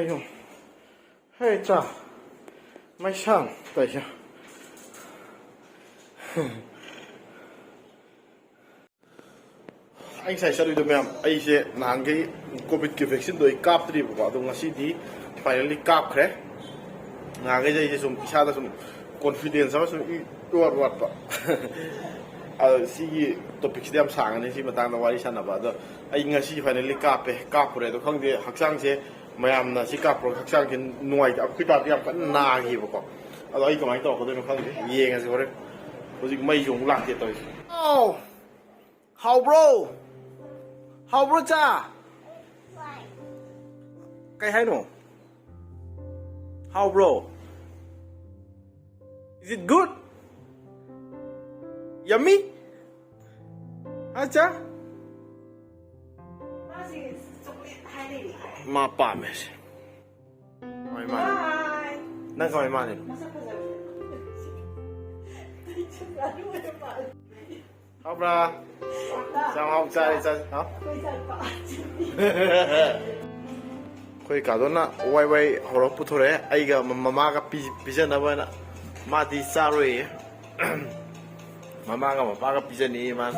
呦，嘿这，没上，等一下。anh sai sa du ma'am ai se nang ge covid ki vaccine doi kap tri ba do ngasi di finally kap khre nga ge je sum isa da sum confidence sama sum wat ba a si topic si am sang ne si matang da wari sana ba do ai ngasi finally kap re do khang de haksang se mayam na si kap pro haksang kin nuai a khita ya kan na gi ba ko a ai kamai to ko do khang de ye nga se hore hojik mai jong lak ke to oh how bro how bro cha cái hay no how bro is it good yummy acha ma pa mes mai ma nang kai ma ne how bro sao không chơi chơi hả khơi cả đó na quay quay hồi đó puto đấy ai cái mama cái pizza nào vậy na mà đi xa rồi mama cái papa cái pizza này mà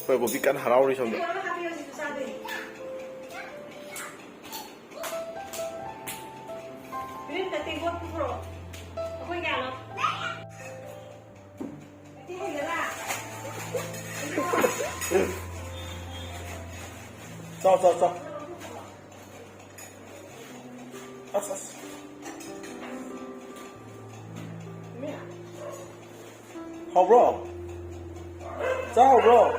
khơi bố bị cắn hào rồi xong rồi sao how bro sao bro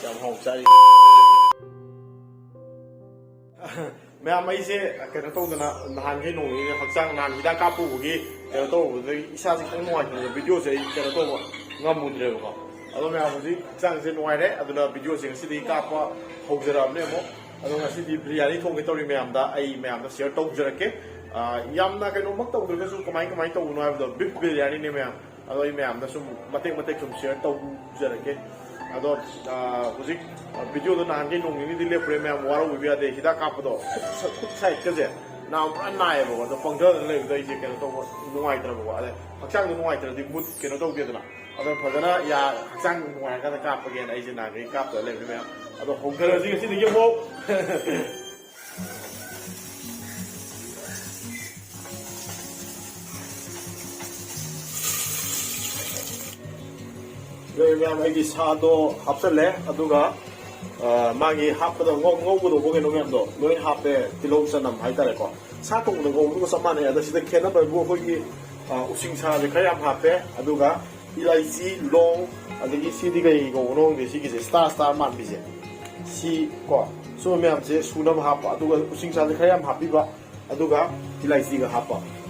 sao không chơi mấy anh mấy xe cái nó tôi là hàng cái nồi học sang hàng gì đã cáp phụ cái nó tôi rồi isa sẽ không ngoài rồi video sẽ cái nó tôi ngâm một điều không đó mấy anh gì sang sẽ ngoài đấy đó là video sẽ đi cáp qua hậu giờ làm đấy mà đó là sẽ đi biryani thông cái tôi mấy anh đã share tông giờ cái yam na cái nó mất tông rồi cái số cái máy tông nói rồi beef biryani này mấy anh đã số mất sum share tông giờ cái đó hujik video đó nang cái nông những cái liệu mà mua rồi bây giờ thì đã cáp đó khúc sai cái gì nào ăn này mà nó phong thơ lên đây chỉ cái nó tôi ngoài từ bộ đấy học sang ngoài từ thì mút cái nó tôi biết rồi đó phải cái nó ya học sang ngoài cái cáp cái này chỉ là cái cáp đó lên với em đó phong thơ gì cái gì cái bộ rồi mấy cái sa đó hấp dẫn lẽ, aduga mang cái hấp đó ngô cái đồ cái nó làm đó, nói hấp để kilo sa nằm hay ta lại có, sa tung nó ngô nó sắm này, đó chỉ để khen nó bởi vì cái usin sa thì cái làm hấp để, aduga ilaisi long, adagi si đi cái ngô nó thì si cái star man bị gì, si có, số mấy em chỉ số năm hấp, aduga usin sa thì cái làm hấp đi ba, aduga ilaisi cái hấp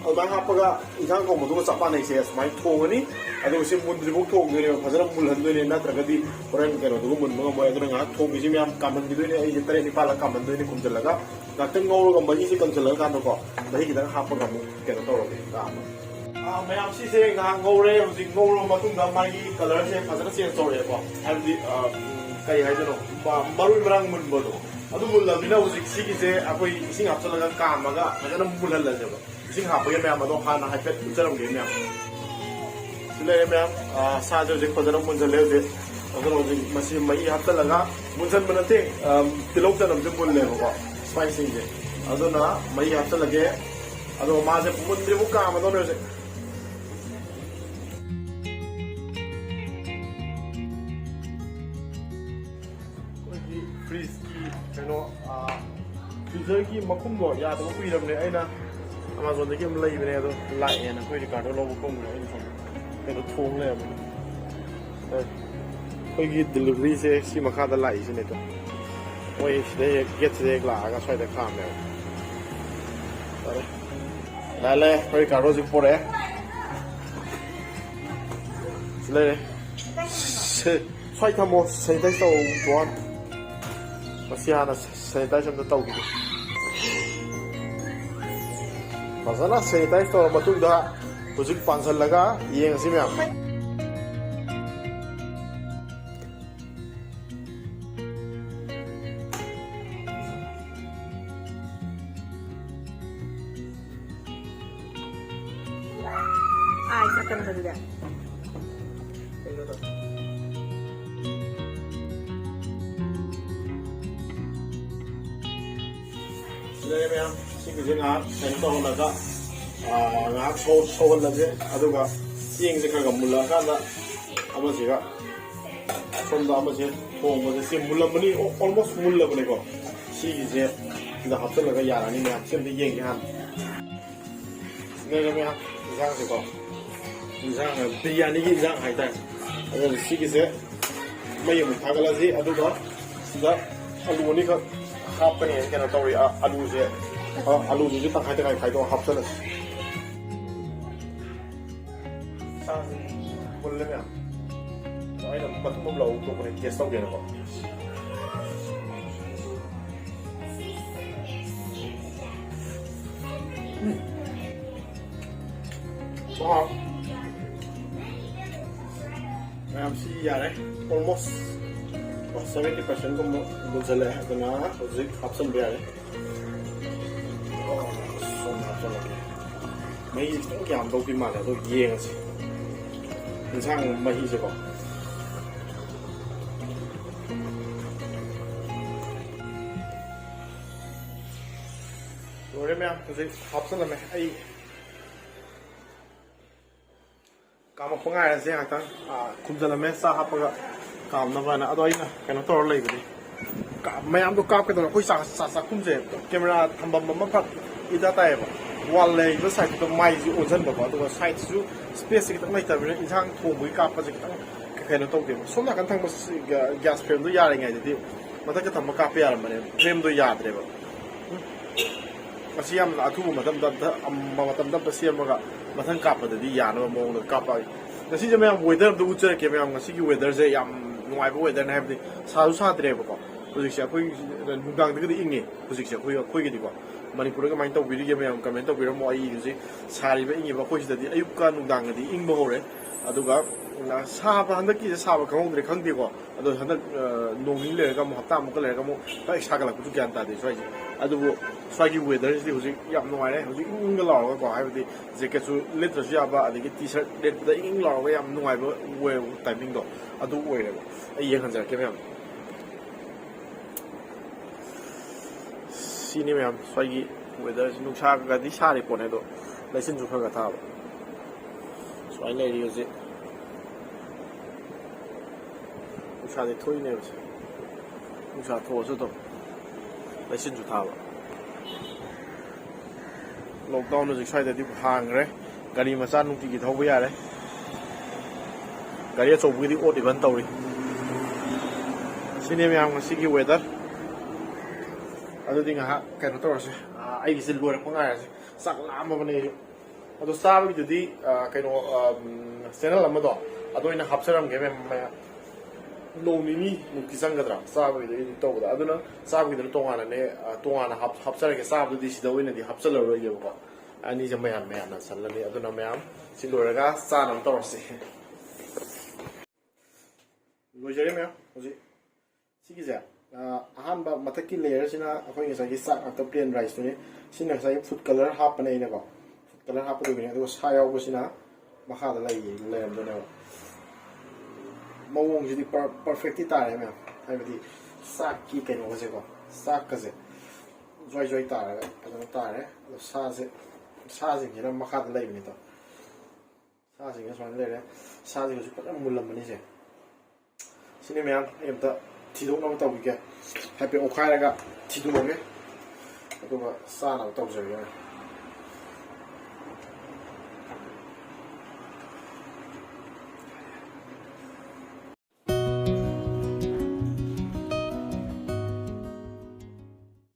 Orang apa ga ikan kau mutu sapa nih sih, semai thong ni, ada usia mundri buk thong ni, pasal mulhan ni na terkadi orang kena tu mun mengambil itu dengan thong ni sih, kaman gitu ni, ini teri ni pala kaman tu ni kumjel laga, nak ngau lo kembali sih kumjel laga kan tu kok, tapi kita apa kamu kena tahu lagi, kamu. Macam sih sih ngau le, usi ngau lo matung gamai color sih, pasal sih sorry kok, have the kayak aja no, baru merang mun bodo, aduh mulhan ni na usi sih sih, apa sih ngap laga kam aga, pasal mulhan laga jo. Sing hapa cái mèo mà nó han hay phết rất là cái mèo, cho nên mèo sa cho dịch phần nó muốn chân leo dịch, nó nói dịch mà xin mấy hấp dẫn là ngã muốn chân mình thế, từ lúc chân làm chân muốn leo có, spicy gì, đó nó mấy hấp dẫn là cái, đó mà sẽ muốn đi bút cam mà nó nói gì, freeze cái nó freezer cái mà không gọi ra tôi quy định này anh na Amazon cái em lấy về này rồi lại này quay đi cả đó lâu không rồi cái nó thùng này quay cái delivery sẽ xí mà khá là lại thế này thôi quay để get để là cái xoay để khám này lại lên quay cả đó dịch đấy lên xoay tham một xây tay sâu toán mà xí hàng là xây tay trong tàu Pasal sanitize to matung dah, hujung pangsal laga, yang sih macam. ꯉꯥꯛꯇꯪ ꯑꯗꯨꯗꯤ ꯁꯤꯗꯩ ꯃꯌꯥꯝ ꯁꯤꯒꯤꯁꯦ ꯉꯥꯏꯍꯥꯛ ꯀꯩꯅꯣ ꯇꯧꯍꯜꯂꯒ ꯉꯥꯏꯍꯥꯛ ꯁꯧꯍꯜꯂꯁꯦ ꯑꯗꯨꯒ ꯆꯦꯡꯁꯦ ꯈꯔ ꯃꯨꯜꯂꯛꯑꯀꯥꯟꯗ ꯑꯃꯁꯤꯒ ꯁꯣꯝꯗ ꯑꯃꯁꯦ ꯊꯣꯡꯕꯁꯦ ꯁꯤ ꯃꯨꯜꯂꯝꯕꯅꯤ ꯑꯣꯜꯃꯣꯁ ꯃꯨꯜꯂꯕꯅꯦꯀꯣ ꯁꯤꯒꯤꯁꯦ ꯁꯤꯗ ꯍꯥꯞꯆꯤꯜꯂꯒ ꯌꯥꯔꯅꯤ ꯃꯌꯥꯝ ꯁꯤ ꯑꯝꯇ ꯌꯦꯡꯒꯦ ꯍꯥꯟꯅ ꯁꯤꯗꯩꯗ ꯃꯌꯥꯝ ꯏꯟꯁꯥꯡꯁꯦꯀꯣ ꯏꯟꯁꯥꯡ ꯕꯤꯔꯌꯥꯅꯤꯒꯤ ꯏꯟꯁꯥꯡ ꯍꯥꯏꯇꯥꯔꯦ ꯑꯗꯨꯅ ꯁꯤꯒꯤꯁꯦ ꯃꯩ ꯑꯃꯨꯛ ꯊꯥꯒꯠꯂꯁꯤ ꯑꯗꯨꯒ ꯁꯤꯗ ꯑꯂꯨ ꯑꯅꯤꯈꯛ ꯍꯥꯞꯀꯅꯤ ꯀꯩꯅꯣ ꯇꯧꯔꯤ ꯑꯂꯨꯁꯦ ꯑꯂꯨꯗꯨꯁꯨ ꯇꯪꯈꯥꯏ ꯇꯪꯈꯥꯏ ꯈꯥꯏꯗꯣꯛꯑ ꯍꯥꯞꯆꯤꯜꯂꯁꯤ ꯁꯥꯁꯦ ꯃꯨꯜꯂꯦ ꯃꯌꯥꯝ ꯑꯩꯅ ꯃꯇꯨꯡ ꯑꯃ ꯂꯧ ꯇꯣꯛꯄꯅꯦ test ꯇꯧꯒꯦꯅꯀꯣ ma'am si yare almost 70% como muzale aduna hojik hapsan yare so hapsan mai istong kyam do pi ma da do yeng si insang mahi se ko rồi ma'am hojik hapsan la mai ai काम पंगाय से हातन खुमजल में सा हापगा काम नबाना अदोइना कनो तोर लेबदी मयाम दो काप के तो कोई सा सा खुमजे कैमरा थंबम मम फक इदा तायबा वाल ले जो साइड तो माइ जी ओजन बा तो साइड सु स्पेस की तक नहीं तबने इंसांग थोबुई काप जे कनो तो दे सोना कन थंग गैस फ्रेम दो यारे ngai दे मता के थंब काप यार मने फ्रेम दो याद्रेबा मसी याम अथु मतम द सेमगा मथन कापददी यानबा मौंग कापा ngasi je mayam weather du ucher ke mayam ngasi gi weather je yam nuai ba weather na habdi sa sa dreba ko hojik se khoi nudang de gi ingi hojik se khoi gi di ko manipur ga main taw biri ge mayam comment taw biro mo ai ji sari ba ingi ba khoi si dadi ayuk ka nudang di ing ba hore aduga sa ba handak ki sa ba khong dre khang di ko adu handak nong ni le ga mo hapta mo ka le ga mo ba sa ga la ku gyan ta de swai adubu swagi weather is hojik yam nuai re hojik ing ga law ga ko habdi jacket su letra su ya ba adigi t-shirt let da ing law ga yam nuai ba we timing do adu we re ai yeng han jar ke mayam sini mayam swagi weather nu sa ga di sa ri ko ne do laisin ju kha ga tha ba swai le ri je nu sa de thoi ne ba nu sa tho su do laisin ju tha ba lockdown hojik swai da di hang re gari macha nungti gi thauba yare gari achoubi di ot iban tawri sini myam ngasi weather adu ding ha kaino tawrase ai gi sil lore pangai ase sak lam ba ne adu sabi du di kaino channel amado adu ina hapsaram ge me nonini mukti sangadra sabi di tawda aduna sabi di tongana ne tongana hapsarage sabi di sida oina di hapsalaro ye ba ani je mayam na sallani aduna mayam siloraga sanam tawrse lojare me hoji sigija ahamba mathaki layer sina akhoi ngasa gi sak at plain rice ne sina sai food color hap ne ne ko food color hap do ne do sa yaw sina makha da lai layam do ne mawong jidi perfect tare me haibadi sak ki kaino se ko sak ka se joy tare adana tare sa se ni ram makha da lai ni to sa se ni so ne le sa se ju pa mulam ni se sini me em ta tidong na tawige happy okhai ga tidong me aduga sa na tawjari